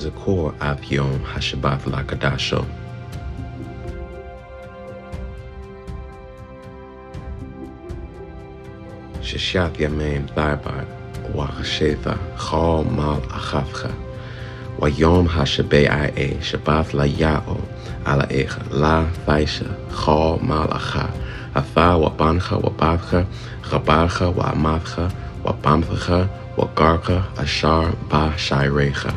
Zakor av Yom HaShabbat Lakadasho. Sheshat Yameim Thaibat Wachashetha Chal Mal Achavcha Wayom HaShabei Shabath La Yao Ala Echa La Thaisha Chal Mal Acha Afa Wabancha Wabavcha Chabarcha Waamavcha Wabamthacha Wagarcha Ashar Ba Shairecha.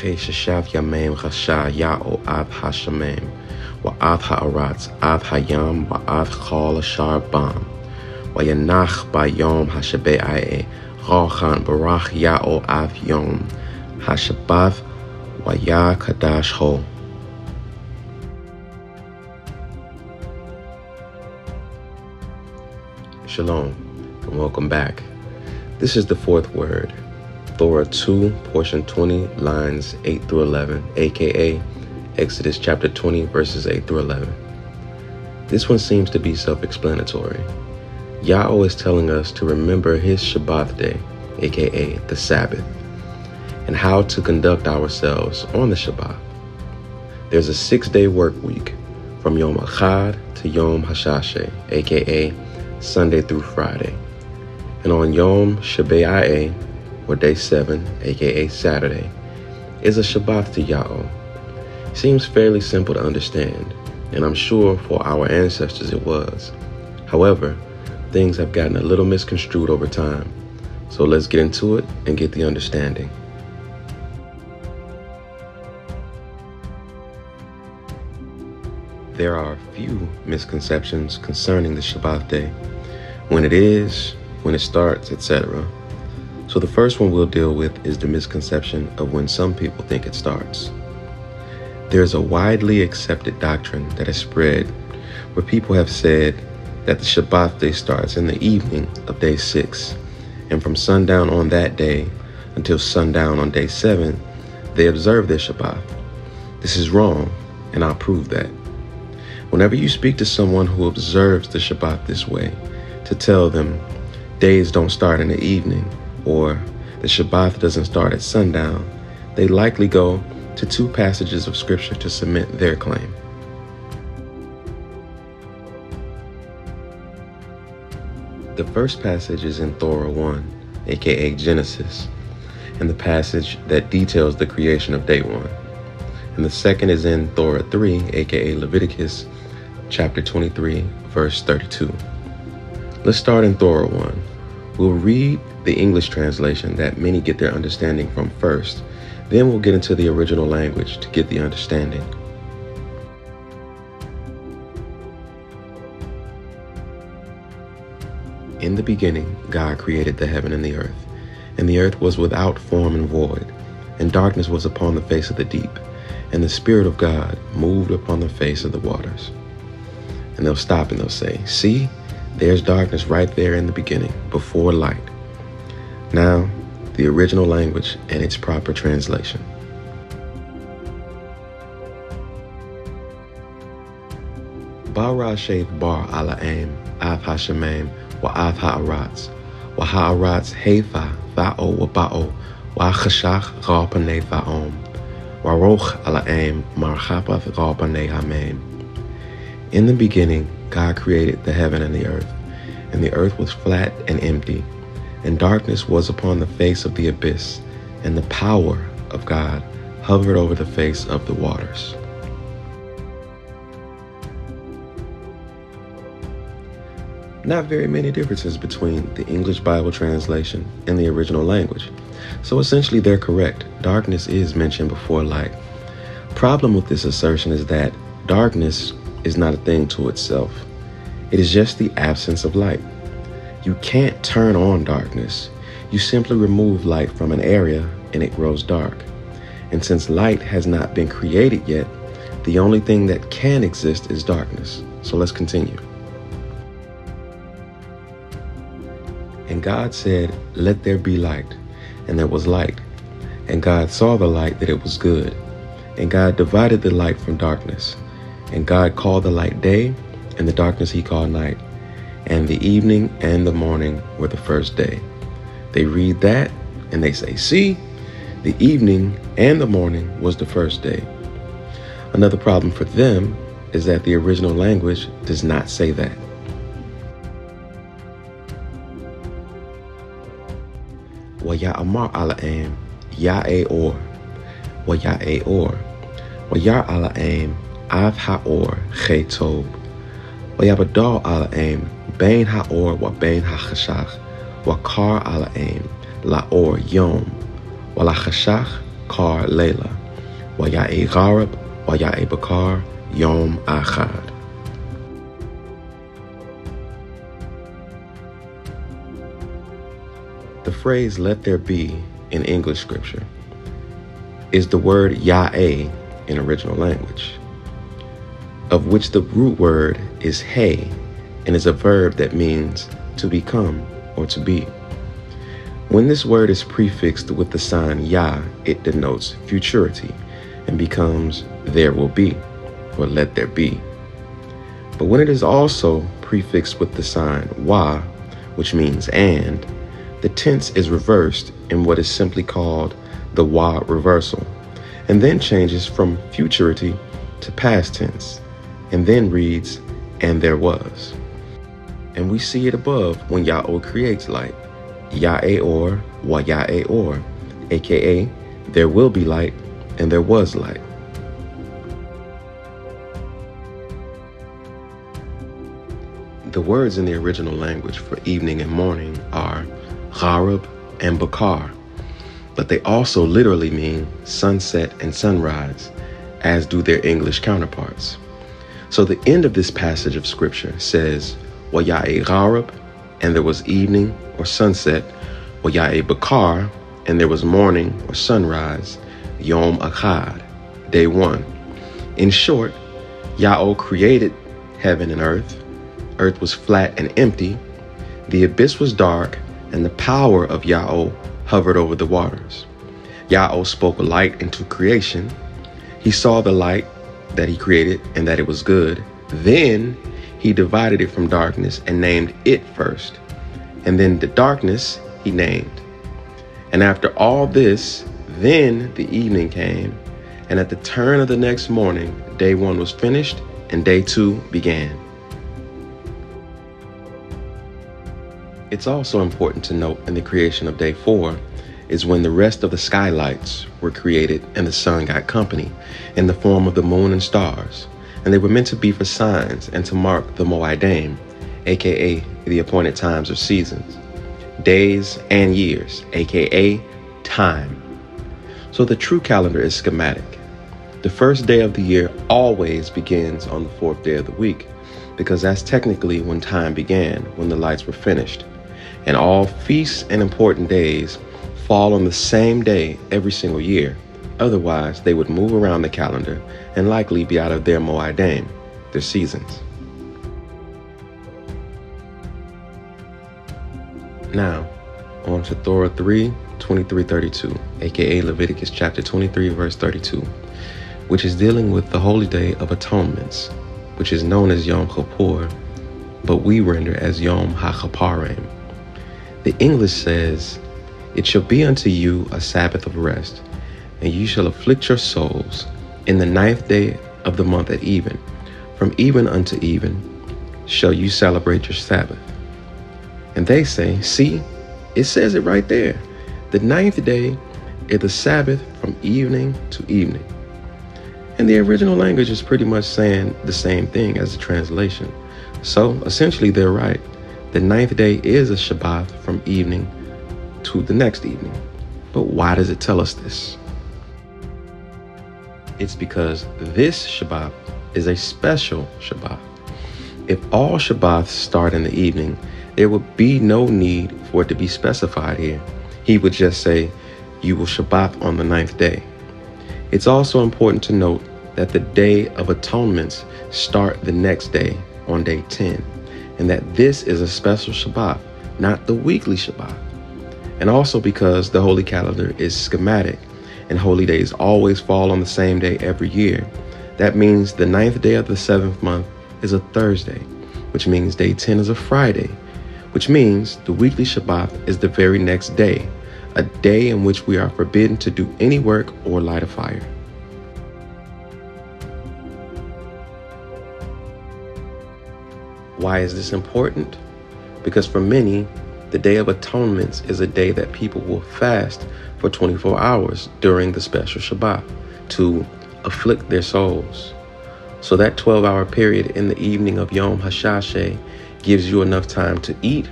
Sheshav Yameim Chasha Ya'o Av Hashamim Wa'av Ha'aratz Av Hayam Wa'av Chal Ashar Bam Wayanach Bayom Hashabei Rachan Barach Ya'o Av Yom Hashabath Waya Kadash Ho. Shalom and welcome back. This is the fourth word, Torah 2, portion 20, lines 8 through 11, aka Exodus chapter 20, verses 8 through 11. This one seems to be self-explanatory. Yahweh is telling us to remember his Shabath day, aka the Sabbath, and how to conduct ourselves on the Shabbat. There's a 6-day work week from Yom Echad to Yom HaShashay, aka Sunday through Friday. And on Yom Shabbai, or day 7, aka Saturday, is a Shabath to Yahweh. Seems fairly simple to understand, and I'm sure for our ancestors it was. However, things have gotten a little misconstrued over time, so let's get into it and get the understanding. There are a few misconceptions concerning the Shabbat day, when it is, when it starts, etc. So the first one we'll deal with is the misconception of when some people think it starts. There is a widely accepted doctrine that has spread where people have said that the Shabbat day starts in the evening of day 6, and from sundown on that day until sundown on day 7, they observe their Shabbat. This is wrong, and I'll prove that. Whenever you speak to someone who observes the Shabbat this way, to tell them days don't start in the evening, or the Shabbat doesn't start at sundown, they likely go to 2 passages of scripture to cement their claim. The first passage is in Torah 1, aka Genesis, and the passage that details the creation of day 1. And the second is in Torah 3, aka Leviticus, chapter 23, verse 32. Let's start in Torah 1. We'll read the English translation that many get their understanding from first, then we'll get into the original language to get the understanding. In the beginning, God created the heaven and the earth was without form and void, and darkness was upon the face of the deep, and the Spirit of God moved upon the face of the waters. And they'll stop and they'll say, see, there's darkness right there in the beginning, before light. Now, the original language and its proper translation. Barasheth bar alaim, av hashamim, wa av ha'aratz, wa ha'aratz heifa, va'o wa ba'o, wa chashach ra'panei va'om, wa roch alaim, marchapath ra'panei hamim. In the beginning, God created the heaven and the earth was flat and empty, and darkness was upon the face of the abyss, and the power of God hovered over the face of the waters. Not very many differences between the English Bible translation and the original language. So essentially they're correct. Darkness is mentioned before light. Problem with this assertion is that darkness is not a thing to itself. It is just the absence of light. You can't turn on darkness. You simply remove light from an area and it grows dark. And since light has not been created yet, the only thing that can exist is darkness. So let's continue. And God said, let there be light. And there was light. And God saw the light that it was good. And God divided the light from darkness. And God called the light day, and the darkness he called night. and the evening and the morning were the first day. They read that and they say, see, the evening and the morning was the first day. Another problem for them is that the original language does not say that. Waya'amar ala'am ya'e-or, waya'e-or, wayar ala'am av ha'or che-tob, wayabadar ala'am bain ha'or wa bain ha'chashach, wakar ala'am la'or yom, walachashach kar lela, waya'e gharab, waya'e bakar yom achad. The phrase "let there be" in English scripture is the word ya'e in original language, of which the root word is hey and is a verb that means to become or to be. When this word is prefixed with the sign ya, it denotes futurity and becomes there will be, or let there be. But when it is also prefixed with the sign wa, which means and, the tense is reversed in what is simply called the wa reversal, and then changes from futurity to past tense, and then reads, and there was. And we see it above when Ya'o creates light, Ya'e-or wa Ya'e-or, aka there will be light and there was light. The words in the original language for evening and morning are gharab and bakar, but they also literally mean sunset and sunrise, as do their English counterparts. So the end of this passage of scripture says, Waya'e gharab, and there was evening or sunset, Waya'e bakar, and there was morning or sunrise, Yom Achad, day one. In short, Ya'o created heaven and earth. Earth was flat and empty. The abyss was dark, and the power of Ya'o hovered over the waters. Ya'o spoke light into creation. He saw the light that he created and that it was good. Then he divided it from darkness and named it first. And then the darkness he named. And after all this, then the evening came, and at the turn of the next morning, day one was finished and day two began. It's also important to note in the creation of day 4 is when the rest of the skylights were created and the sun got company in the form of the moon and stars, and they were meant to be for signs and to mark the Moedim, aka the appointed times or seasons, days and years, aka time. So the true calendar is schematic. The first day of the year always begins on the 4th day of the week, because that's technically when time began, when the lights were finished. And all feasts and important days fall on the same day every single year. Otherwise, they would move around the calendar and likely be out of their Moedim, their seasons. Now, on to Torah 3:23-32, aka Leviticus chapter 23, verse 32, which is dealing with the holy day of atonements, which is known as Yom Kippur, but we render as Yom HaChaparim. The English says, "It shall be unto you a Sabbath of rest, and you shall afflict your souls in the 9th day of the month at even. From even unto even shall you celebrate your Sabbath." And they say, see, it says it right there. The 9th day is the Sabbath from evening to evening. And the original language is pretty much saying the same thing as the translation. So essentially they're right. The 9th day is a Shabath from evening to the next evening. But why does it tell us this? It's because this Shabath is a special Shabath. If all Shabaths start in the evening, there would be no need for it to be specified here. He would just say, you will Shabath on the 9th day. It's also important to note that the Day of Atonements start the next day on day 10, and that this is a special Shabbat, not the weekly Shabbat. And also because the holy calendar is schematic and holy days always fall on the same day every year, that means the 9th day of the 7th month is a Thursday, which means day 10 is a Friday, which means the weekly Shabath is the very next day, a day in which we are forbidden to do any work or light a fire. Why is this important? Because for many, the Day of Atonement is a day that people will fast for 24 hours during the special Shabbat to afflict their souls. So that 12-hour period in the evening of Yom HaShashay gives you enough time to eat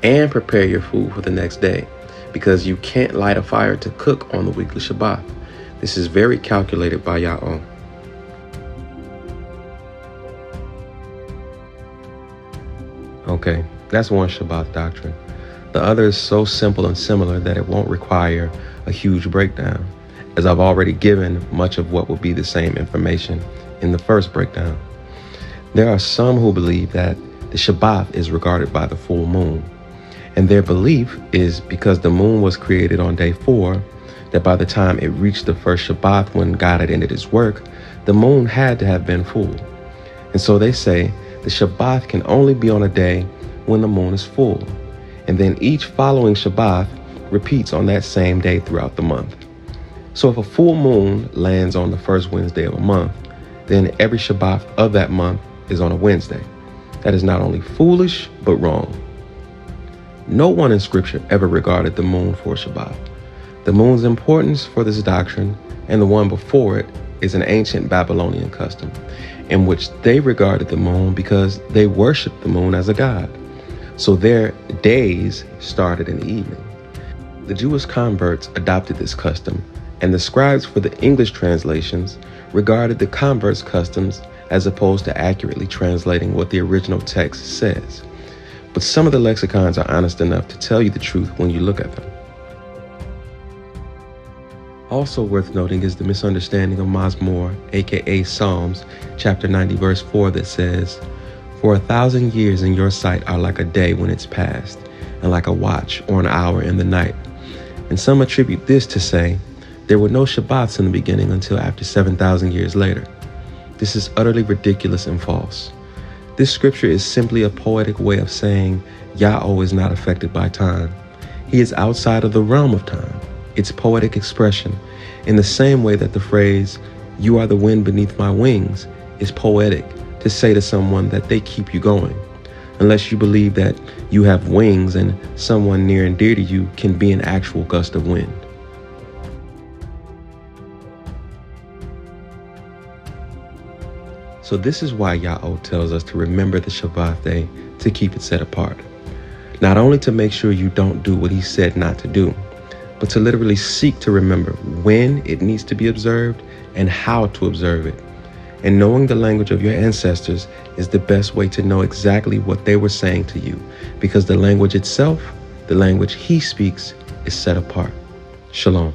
and prepare your food for the next day, because you can't light a fire to cook on the weekly Shabbat. This is very calculated by Yahweh. Okay, that's one Shabbat doctrine. The other is so simple and similar that it won't require a huge breakdown, as I've already given much of what will be the same information in the first breakdown. There are some who believe that the Shabath is regarded by the full moon, and their belief is because the moon was created on day 4, that by the time it reached the first Shabbath when God had ended his work, the moon had to have been full. And so they say the Shabath can only be on a day when the moon is full, and then each following Shabath repeats on that same day throughout the month. So if a full moon lands on the first Wednesday of a month, then every Shabath of that month is on a Wednesday. That is not only foolish, but wrong. No one in Scripture ever regarded the moon for Shabbat. The moon's importance for this doctrine and the one before it is an ancient Babylonian custom in which they regarded the moon because they worshiped the moon as a god. So their days started in the evening. The Jewish converts adopted this custom, and the scribes for the English translations regarded the converts' customs as opposed to accurately translating what the original text says. But some of the lexicons are honest enough to tell you the truth when you look at them. Also worth noting is the misunderstanding of Mazmur, aka Psalms, chapter 90, verse 4, that says, "For 1,000 years in your sight are like a day when it's past, and like a watch or an hour in the night." And some attribute this to say, there were no Shabbats in the beginning until after 7,000 years later. This is utterly ridiculous and false. This scripture is simply a poetic way of saying Yahweh is not affected by time. He is outside of the realm of time. It's poetic expression, in the same way that the phrase, "You are the wind beneath my wings," is poetic to say to someone that they keep you going, unless you believe that you have wings and someone near and dear to you can be an actual gust of wind. So this is why Yahweh tells us to remember the Shabbat day to keep it set apart. Not only to make sure you don't do what he said not to do, but to literally seek to remember when it needs to be observed and how to observe it. And knowing the language of your ancestors is the best way to know exactly what they were saying to you, because the language itself, the language he speaks, is set apart. Shalom.